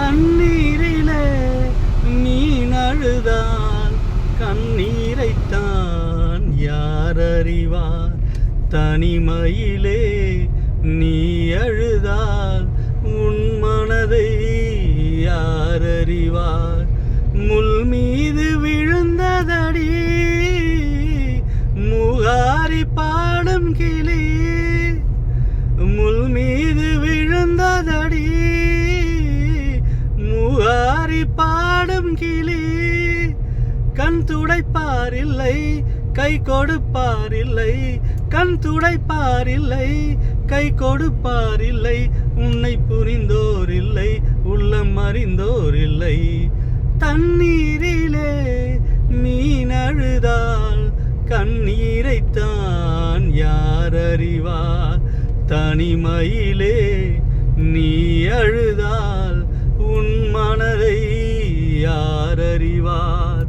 தண்ணீரிலே மீன் அழுதால் கண்ணீரைத்தான் யார் அறிவார்? தனிமையிலே நீ அழுதால் உன் மனதை யார் அறிவார்? முள் மீது விழுந்ததடி முகாரி பாடும் கிளி, முள் மீது விழுந்ததடி முகாரி பாடும் கிளி. கண் துடைப்பாரில்லை கை கொடுப்பாரில்லை, கண் துடைப்பாரில்லை கை கொடுப்பாரில்லை. உன்னை புரிந்தோர் இல்லை, உள்ளம் அறிந்தோர் இல்லை. தண்ணீரிலே மீன் அழுதால் கண்ணீரைத்தான் யார் அறிவார்? தனிமையிலே நீ அழுதால் உன் மனதை யார் அறிவார்?